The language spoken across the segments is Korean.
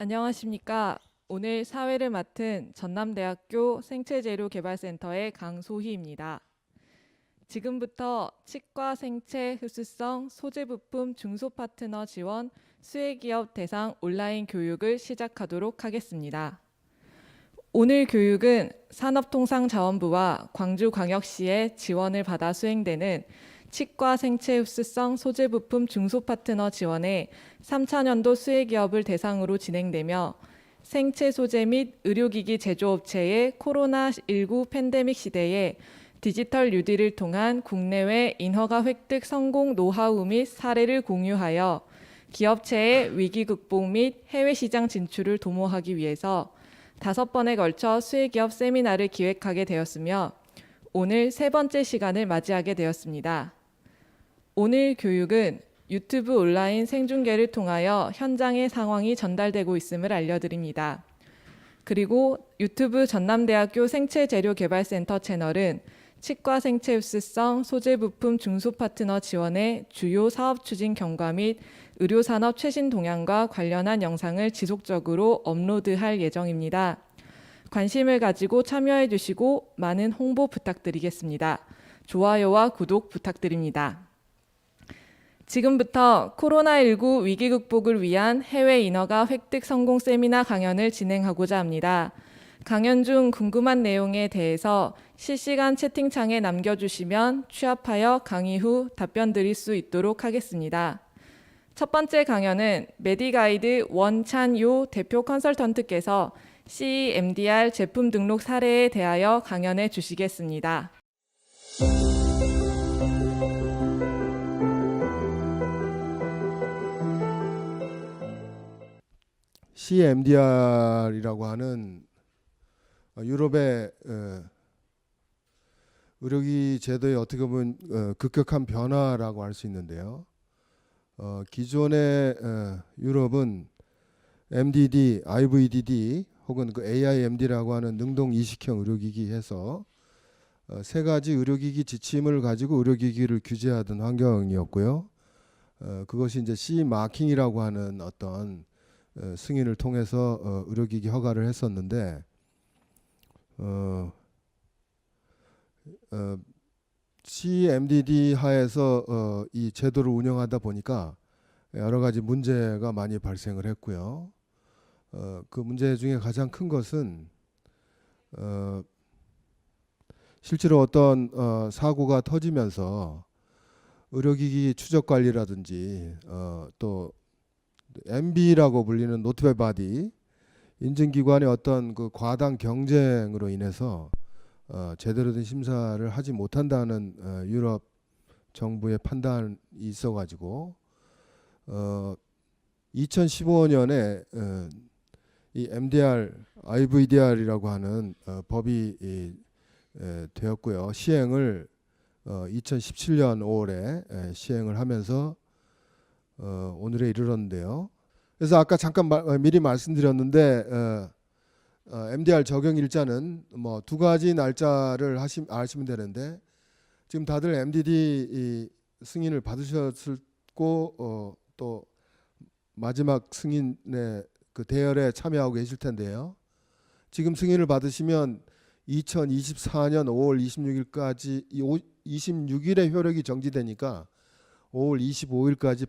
안녕하십니까. 오늘 사회를 맡은 전남대학교 생체재료개발센터의 강소희입니다. 지금부터 치과 생체 흡수성 소재 부품 중소파트너 지원 수혜기업 대상 온라인 교육을 시작하도록 하겠습니다. 오늘 교육은 산업통상자원부와 광주광역시의 지원을 받아 수행되는 치과 생체 흡수성 소재 부품 중소파트너 지원의 3차년도 수혜기업을 대상으로 진행되며 생체 소재 및 의료기기 제조업체의 코로나19 팬데믹 시대에 디지털 뉴딜을 통한 국내외 인허가 획득 성공 노하우 및 사례를 공유하여 기업체의 위기 극복 및 해외 시장 진출을 도모하기 위해서 5번에 걸쳐 수혜기업 세미나를 기획하게 되었으며 오늘 세 번째 시간을 맞이하게 되었습니다. 오늘 교육은 유튜브 온라인 생중계를 통하여 현장의 상황이 전달되고 있음을 알려드립니다. 그리고 유튜브 전남대학교 생체재료개발센터 채널은 치과 생체 흡수성 소재 부품 중소파트너 지원의 주요 사업 추진 경과 및 의료산업 최신 동향과 관련한 영상을 지속적으로 업로드할 예정입니다. 관심을 가지고 참여해 주시고 많은 홍보 부탁드리겠습니다. 좋아요와 구독 부탁드립니다. 지금부터 코로나19 위기 극복을 위한 해외 인허가 획득 성공 세미나 강연을 진행하고자 합니다. 강연 중 궁금한 내용에 대해서 실시간 채팅창에 남겨주시면 취합하여 강의 후 답변 드릴 수 있도록 하겠습니다. 첫 번째 강연은 메디가이드 원찬요 대표 컨설턴트께서 CE-MDR 제품 등록 사례에 대하여 강연해 주시겠습니다. CE-MDR이라고 하는 유럽의 의료기 제도의 어떻게 보면 급격한 변화라고 할 수 있는데요. 기존의 유럽은 MDD, IVDD 혹은 그 AIMD라고 하는 능동 이식형 의료기기 해서 세 가지 의료기기 지침을 가지고 의료기기를 규제하던 환경이었고요. 그것이 이제 CE 마킹이라고 하는 어떤 승인을 통해서 의료기기 허가를 했었는데 CMDD 하에서 이 제도를 운영하다 보니까 여러 가지 문제가 많이 발생을 했고요. 그 문제 중에 가장 큰 것은 실제로 어떤 사고가 터지면서 의료기기 추적 관리라든지 또 MB라고 불리는 노티파이 바디 인증기관의 어떤 그 과당 경쟁으로 인해서 제대로 된 심사를 하지 못한다는 유럽 정부의 판단이 있어가지고 2015년에 이 MDR, IVDR이라고 하는 법이 되었고요. 시행을 2017년 5월에 시행을 하면서 오늘에 이르렀는데요. 그래서 아까 잠깐 미리 말씀드렸는데 MDR 적용 일자는 뭐 두 가지 날짜를 아시면 되는데 지금 다들 MDD 승인을 받으셨고 또 마지막 승인의 그 대열에 참여하고 계실 텐데요. 지금 승인을 받으시면 2024년 5월 26일까지 26일에 효력이 정지되니까 5월 25일까지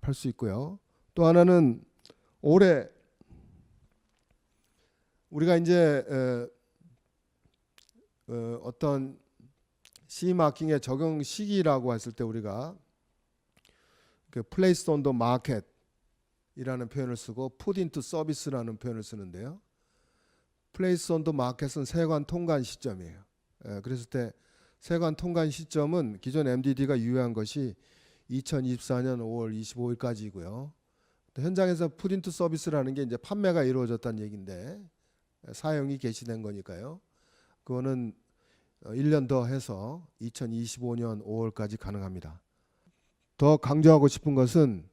팔 수 있고요. 또 하나는 올해 우리가 이제 어떤 CE 마킹의 적용 시기라고 했을 때 우리가 그 placed on the market 이라는 표현을 쓰고 put into service라는 표현을 쓰는데요. placed on the market은 세관 통관 시점이에요. 그랬을 때 세관 통관 시점은 기존 MDD가 유효한 것이 2024년 5월 25일까지이고요. 현장에서 put into service라는 게 이제 판매가 이루어졌다는 얘기인데 사용이 개시된 거니까요. 그거는 1년 더 해서 2025년 5월까지 가능합니다. 더 강조하고 싶은 것은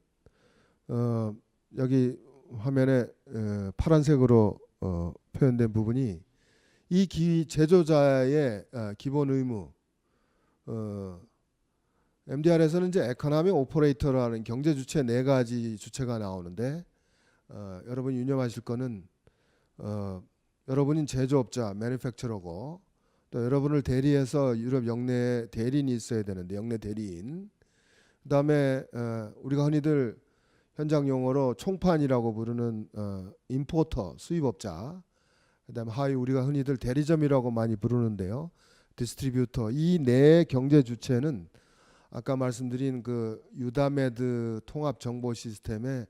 여기 화면에 파란색으로 표현된 부분이 이 기기 제조자의 기본 의무 MDR에서는 이제 에코노미 오퍼레이터라는 경제 주체 네 가지 주체가 나오는데 여러분이 유념하실 거는 여러분이 제조업자, 매니팩처러고 또 여러분을 대리해서 유럽 영내에 대리인이 있어야 되는데 영내 대리인. 그다음에 우리가 흔히들 현장 용어로 총판이라고 부르는 임포터, 수입업자. 그다음에 하위 우리가 흔히들 대리점이라고 많이 부르는데요. 디스트리뷰터. 이 네 경제 주체는 아까 말씀드린 그 유다메드 통합 정보 시스템에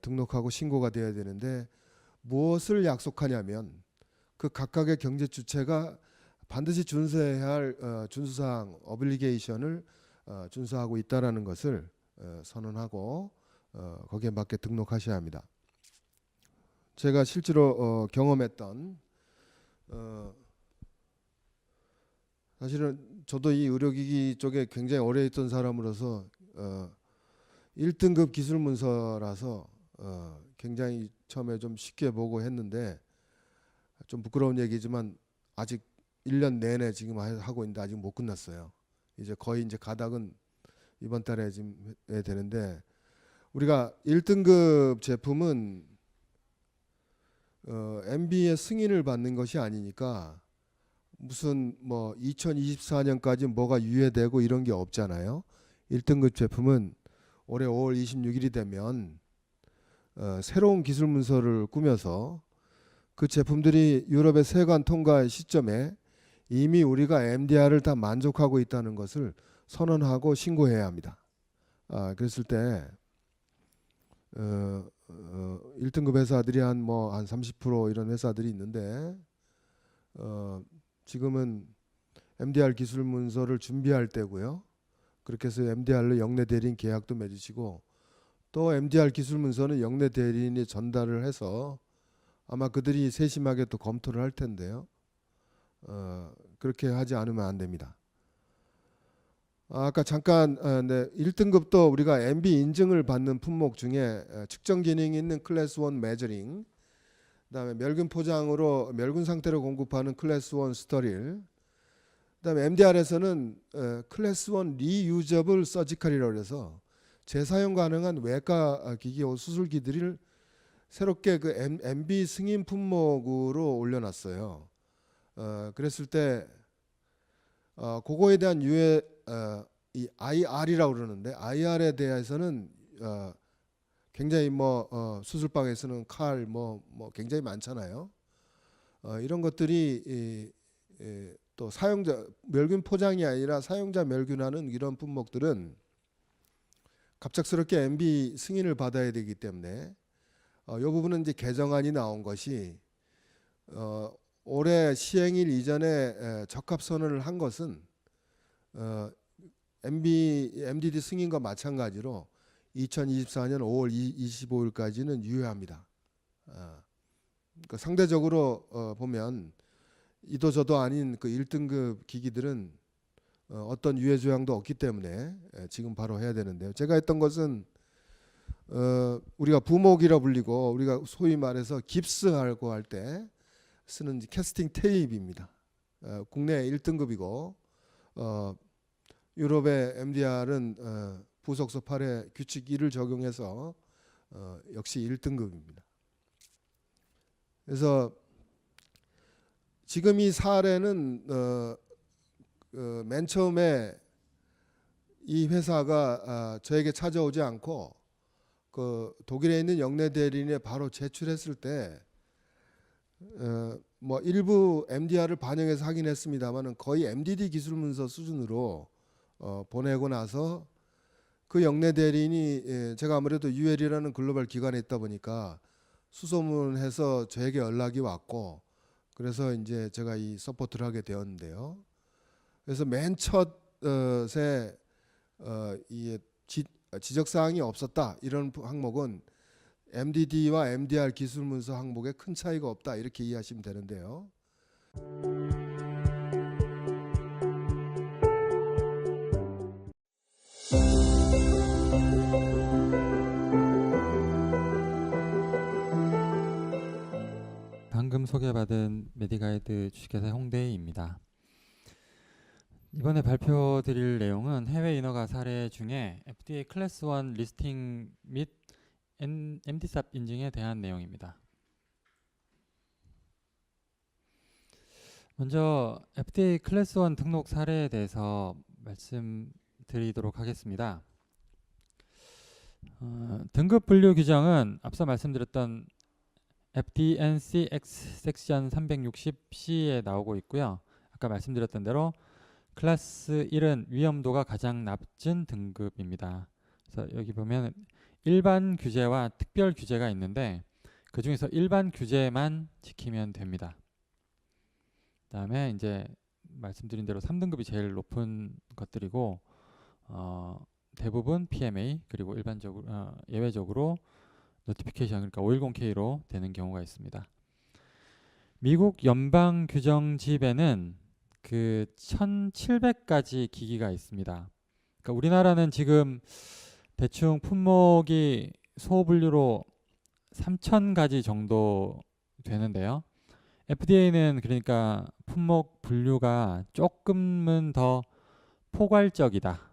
등록하고 신고가 돼야 되는데 무엇을 약속하냐면 그 각각의 경제 주체가 반드시 준수해야 할 준수사항, 어블리게이션을 준수하고 있다라는 것을 선언하고 거기에 맞게 등록하셔야 합니다. 제가 실제로 경험했던 사실은 저도 이 의료기기 쪽에 굉장히 오래 있던 사람으로서 1등급 기술 문서라서 굉장히 처음에 좀 쉽게 보고 했는데 좀 부끄러운 얘기지만 아직 1년 내내 지금 하고 있는데 아직 못 끝났어요. 이제 거의 이제 가닥은 이번 달에 지금 해야 되는데 우리가 1등급 제품은 MB의 승인을 받는 것이 아니니까 무슨 뭐 2024년까지 뭐가 유예되고 이런 게 없잖아요. 1등급 제품은 올해 5월 26일이 되면 새로운 기술 문서를 꾸며서 그 제품들이 유럽의 세관 통과 시점에 이미 우리가 MDR을 다 만족하고 있다는 것을 선언하고 신고해야 합니다. 그랬을 때 1등급 회사들이 한 30% 이런 회사들이 있는데 지금은 MDR 기술 문서를 준비할 때고요. 그렇게 해서 MDR로 영내 대리인 계약도 맺으시고 또 MDR 기술 문서는 영내 대리인이 전달을 해서 아마 그들이 세심하게 또 검토를 할 텐데요. 그렇게 하지 않으면 안 됩니다. 아까 잠깐 1등급도 우리가 MB 인증을 받는 품목 중에 측정 기능이 있는 클래스 1 메저링, 그다음에 멸균 포장으로 멸균 상태로 공급하는 클래스 1 스터릴, 그다음에 MDR에서는 클래스 1 리유저블 서지컬이라고 해서 재사용 가능한 외과 기기 수술기들을 새롭게 그 MB 승인 품목으로 올려놨어요. 그랬을 때 그거에 대한 유해 이 IR이라고 그러는데 IR에 대해서는 굉장히 수술방에서는 칼 굉장히 많잖아요. 이런 것들이 또 사용자 멸균 포장이 아니라 사용자 멸균하는 이런 품목들은 갑작스럽게 MB 승인을 받아야 되기 때문에 이 부분은 이제 개정안이 나온 것이 올해 시행일 이전에 적합 선언을 한 것은 MDD 승인과 마찬가지로 2024년 5월 25일까지는 유효합니다. 그러니까 상대적으로 보면 이도저도 아닌 그 1등급 기기들은 어떤 유해 조항도 없기 때문에 지금 바로 해야 되는데요. 제가 했던 것은 우리가 부목이라 불리고 우리가 소위 말해서 깁스하고 할 때 쓰는 캐스팅 테이프입니다. 국내 1등급이고 유럽의 MDR은 부속서 8의 규칙 1을 적용해서 역시 1등급입니다. 그래서 지금 이 사례는 맨 처음에 이 회사가 저에게 찾아오지 않고 그 독일에 있는 영내 대리인에 바로 제출했을 때 일부 MDR을 반영해서 하긴 했습니다만은 거의 MDD 기술 문서 수준으로 보내고 나서 그 영내 대리인이 제가 아무래도 UL이라는 글로벌 기관에 있다 보니까 수소문해서 저에게 연락이 왔고 그래서 이제 제가 이 서포트를 하게 되었는데요. 그래서 맨 첫에 이 지적 사항이 없었다 이런 항목은 MDD와 MDR 기술 문서 항목에 큰 차이가 없다 이렇게 이해하시면 되는데요. 방금 소개받은 메디가이드 주식회사 홍대입니다. 이번에 발표드릴 내용은 해외 인허가 사례 중에 FDA 클래스 1 리스팅 및 MDSAP 인증에 대한 내용입니다. 먼저 FDA 클래스 1 등록 사례에 대해서 말씀드리도록 하겠습니다. 등급 분류 규정은 앞서 말씀드렸던 FDNCX 섹션 360C에 나오고 있고요. 아까 말씀드렸던 대로 클래스 1은 위험도가 가장 낮은 등급입니다. 그래서 여기 보면 일반 규제와 특별 규제가 있는데 그 중에서 일반 규제만 지키면 됩니다. 그다음에 이제 말씀드린 대로 3등급이 제일 높은 것들이고 대부분 PMA 그리고 일반적으로 예외적으로 노티피케이션 그러니까 510K로 되는 경우가 있습니다. 미국 연방 규정집에는 그 1700가지 기기가 있습니다. 그러니까 우리나라는 지금 대충 품목이 소분류로 3000가지 정도 되는데요. FDA는 그러니까 품목 분류가 조금은 더 포괄적이다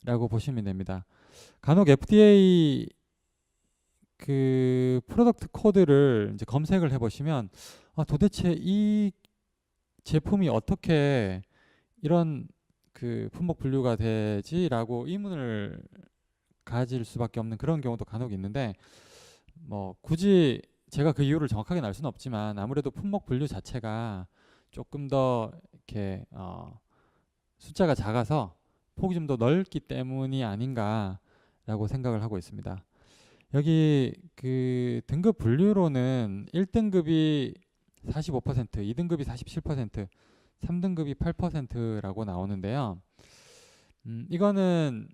라고 보시면 됩니다. 간혹 FDA 그 프로덕트 코드를 이제 검색을 해보시면 도대체 이 제품이 어떻게 이런 그 품목 분류가 되지라고 의문을 가질 수밖에 없는 그런 경우도 간혹 있는데 뭐 굳이 제가 그 이유를 정확하게 알 수는 없지만 아무래도 품목 분류 자체가 조금 더 이렇게 숫자가 작아서 폭이 좀 더 넓기 때문이 아닌가라고 생각을 하고 있습니다. 여기 그 등급 분류로는 1등급이 45%, 2등급이 47%, 3등급이 8%라고 나오는데요. 이거는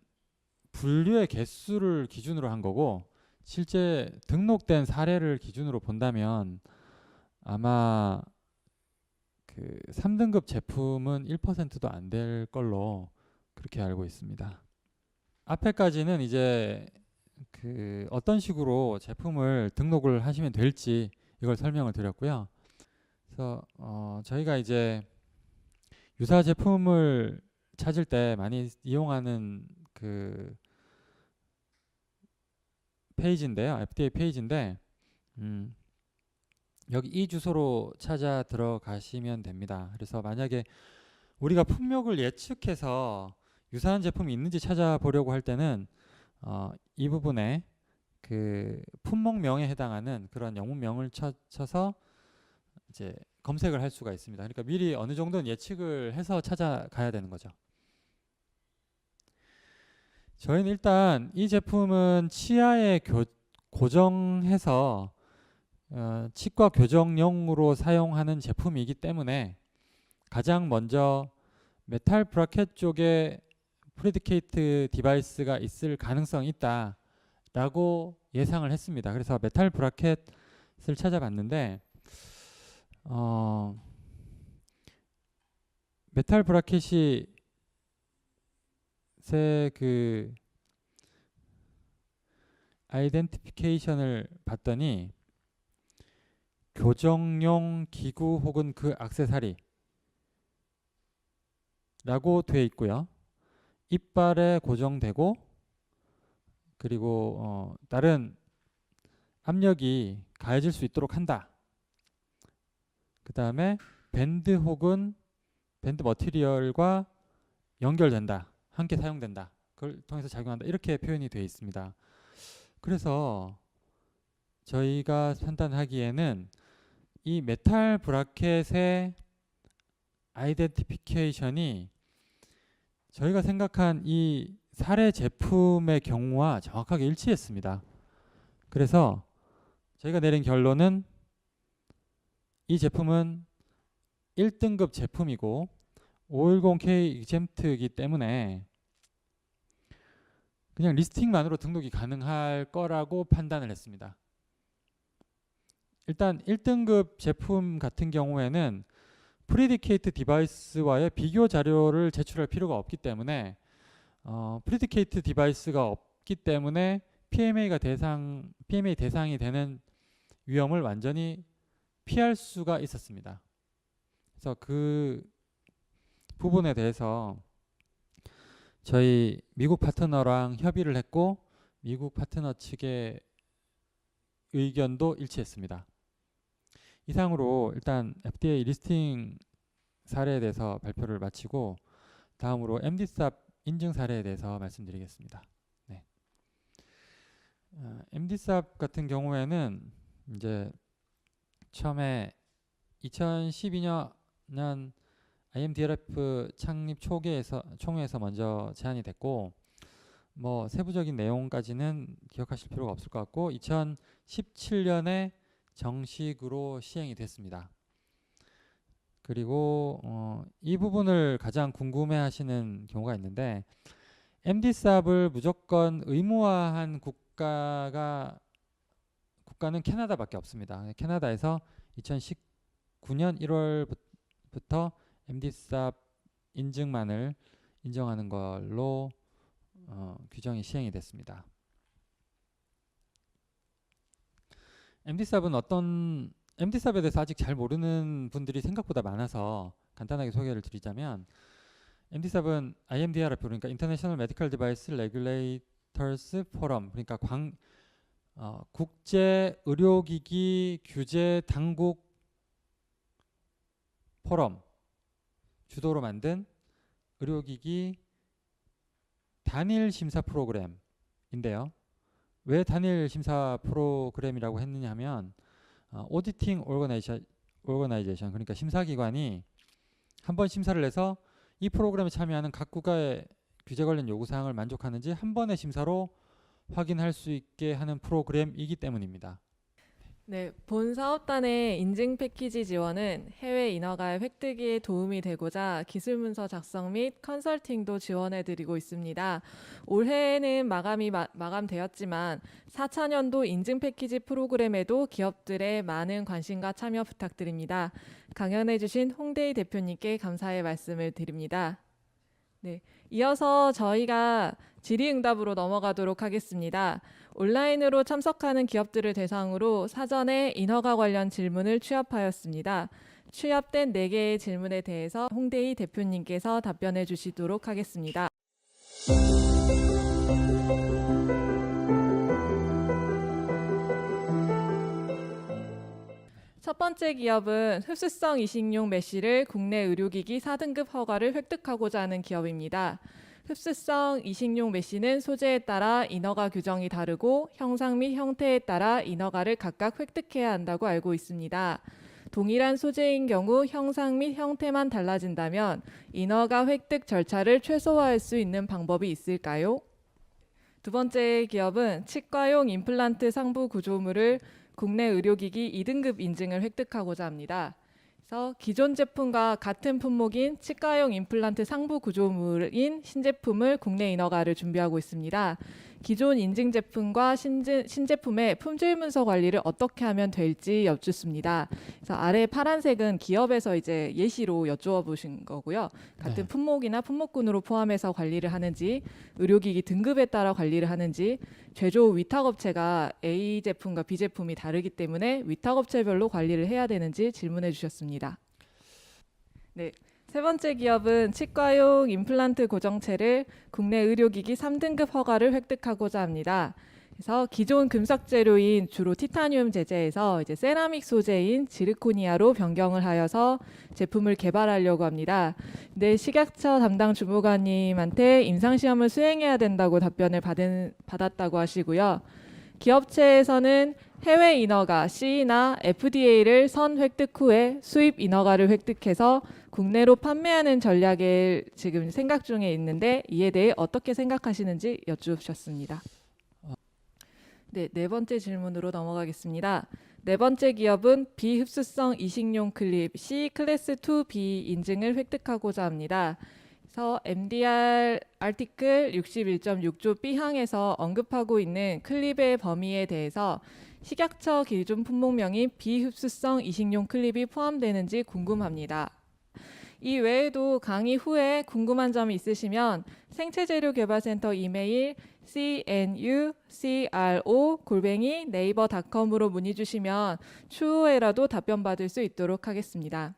분류의 개수를 기준으로 한 거고 실제 등록된 사례를 기준으로 본다면 아마 그 3등급 제품은 1%도 안 될 걸로 그렇게 알고 있습니다. 앞에까지는 이제 그 어떤 식으로 제품을 등록을 하시면 될지 이걸 설명을 드렸고요. 그래서 저희가 이제 유사 제품을 찾을 때 많이 이용하는 그 페이지인데요. FDA 페이지인데 여기 이 주소로 찾아 들어가시면 됩니다. 그래서 만약에 우리가 품목을 예측해서 유사한 제품이 있는지 찾아보려고 할 때는 이 부분에 그 품목명에 해당하는 그런 영문명을 쳐서 이제 검색을 할 수가 있습니다. 그러니까 미리 어느 정도는 예측을 해서 찾아가야 되는 거죠. 저희는 일단 이 제품은 치아에 고정해서 치과 교정용으로 사용하는 제품이기 때문에 가장 먼저 메탈 브라켓 쪽에 프리디케이트 디바이스가 있을 가능성이 있다라고 예상을 했습니다. 그래서 메탈 브라켓을 찾아봤는데 메탈 브라켓이 새 그 아이덴티피케이션을 봤더니 교정용 기구 혹은 그 액세서리 라고 되어 있고요. 이빨에 고정되고 그리고 다른 압력이 가해질 수 있도록 한다. 그 다음에 밴드 혹은 밴드 머티리얼과 연결된다. 함께 사용된다. 그걸 통해서 작용한다. 이렇게 표현이 되어 있습니다. 그래서 저희가 판단하기에는 이 메탈 브라켓의 아이덴티피케이션이 저희가 생각한 이 사례 제품의 경우와 정확하게 일치했습니다. 그래서 저희가 내린 결론은 이 제품은 1등급 제품이고 510K exempt이기 때문에 그냥 리스팅만으로 등록이 가능할 거라고 판단을 했습니다. 일단 1등급 제품 같은 경우에는 프리디케이트 디바이스와의 비교 자료를 제출할 필요가 없기 때문에 프리디케이트 디바이스가 없기 때문에 PMA 대상이 되는 위험을 완전히 피할 수가 있었습니다. 그래서 그 부분에 대해서 저희 미국 파트너랑 협의를 했고 미국 파트너 측의 의견도 일치했습니다. 이상으로 일단 FDA 리스팅 사례에 대해서 발표를 마치고 다음으로 MDSAP 인증 사례에 대해서 말씀드리겠습니다. 네. MDSAP 같은 경우에는 이제 처음에 2012년 IMDRF 창립 총회에서 먼저 제안이 됐고 뭐 세부적인 내용까지는 기억하실 필요가 없을 것 같고 2017년에 정식으로 시행이 됐습니다. 그리고 이 부분을 가장 궁금해하시는 경우가 있는데 MDSAP을 무조건 의무화한 국가는 캐나다밖에 없습니다. 캐나다에서 2019년 1월부터 MDSAP 인증만을 인정하는 걸로 규정이 시행이 됐습니다. MDSAP에 대해서 아직 잘 모르는 분들이 생각보다 많아서 간단하게 소개를 드리자면 MDSAP은 IMDRF 그러니까 International Medical Device Regulators Forum 그러니까 국제 의료기기 규제 당국 포럼 주도로 만든 의료기기 단일 심사 프로그램인데요. 왜 단일 심사 프로그램이라고 했느냐 하면 오디팅 오거나이제이션 그러니까 심사기관이 한 번 심사를 해서 이 프로그램에 참여하는 각 국가의 규제 관련 요구사항을 만족하는지 한 번의 심사로 확인할 수 있게 하는 프로그램이기 때문입니다. 네, 본 사업단의 인증 패키지 지원은 해외 인허가 획득에 도움이 되고자 기술 문서 작성 및 컨설팅도 지원해드리고 있습니다. 올해에는 마감되었지만 4차년도 인증 패키지 프로그램에도 기업들의 많은 관심과 참여 부탁드립니다. 강연해주신 홍대희 대표님께 감사의 말씀을 드립니다. 네, 이어서 저희가 질의응답으로 넘어가도록 하겠습니다. 온라인으로 참석하는 기업들을 대상으로 사전에 인허가 관련 질문을 취합하였습니다. 취합된 4개의 질문에 대해서 홍대희 대표님께서 답변해 주시도록 하겠습니다. 첫 번째 기업은 흡수성 이식용 메쉬를 국내 의료기기 4등급 허가를 획득하고자 하는 기업입니다. 흡수성 이식용 메쉬는 소재에 따라 인허가 규정이 다르고 형상 및 형태에 따라 인허가를 각각 획득해야 한다고 알고 있습니다. 동일한 소재인 경우 형상 및 형태만 달라진다면 인허가 획득 절차를 최소화할 수 있는 방법이 있을까요? 두 번째 기업은 치과용 임플란트 상부 구조물을 국내 의료기기 2등급 인증을 획득하고자 합니다. 그래서 기존 제품과 같은 품목인 치과용 임플란트 상부 구조물인 신제품을 국내 인허가를 준비하고 있습니다. 기존 인증 제품과 신제품의 품질 문서 관리를 어떻게 하면 될지 여쭙습니다. 그래서 아래 파란색은 기업에서 이제 예시로 여쭈어보신 거고요. 같은 품목이나 품목군으로 포함해서 관리를 하는지, 의료기기 등급에 따라 관리를 하는지, 제조 위탁업체가 A 제품과 B 제품이 다르기 때문에 위탁업체별로 관리를 해야 되는지 질문해 주셨습니다. 네. 세 번째 기업은 치과용 임플란트 고정체를 국내 의료기기 3등급 허가를 획득하고자 합니다. 그래서 기존 금속 재료인 주로 티타늄 제재에서 이제 세라믹 소재인 지르코니아로 변경을 하여서 제품을 개발하려고 합니다. 근데 식약처 담당 주무관님한테 임상시험을 수행해야 된다고 답변을 받았다고 하시고요. 기업체에서는 해외 인허가 CE나 FDA를 선 획득 후에 수입 인허가를 획득해서 국내로 판매하는 전략을 지금 생각 중에 있는데 이에 대해 어떻게 생각하시는지 여쭈셨습니다. 네 번째 질문으로 넘어가겠습니다. 네 번째 기업은 비흡수성 이식용 클립 C 클래스 2B 인증을 획득하고자 합니다. 그래서 MDR 아티클 61.6조 B항에서 언급하고 있는 클립의 범위에 대해서 식약처 기준 품목명인 비흡수성 이식용 클립이 포함되는지 궁금합니다. 이 외에도 강의 후에 궁금한 점이 있으시면 생체재료개발센터 이메일 cnucro@naver.com으로 문의 주시면 추후에라도 답변받을 수 있도록 하겠습니다.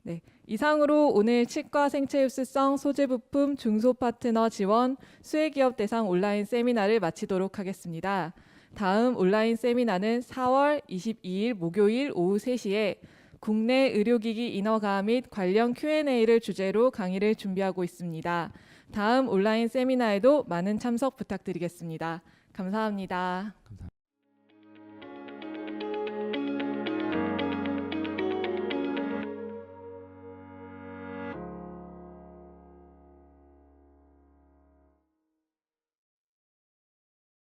네, 이상으로 오늘 치과 생체 흡수성 소재 부품 중소 파트너 지원 수혜기업 대상 온라인 세미나를 마치도록 하겠습니다. 다음 온라인 세미나는 4월 22일 목요일 오후 3시에 국내 의료기기 인허가 및 관련 Q&A를 주제로 강의를 준비하고 있습니다. 다음 온라인 세미나에도 많은 참석 부탁드리겠습니다. 감사합니다. 감사합니다.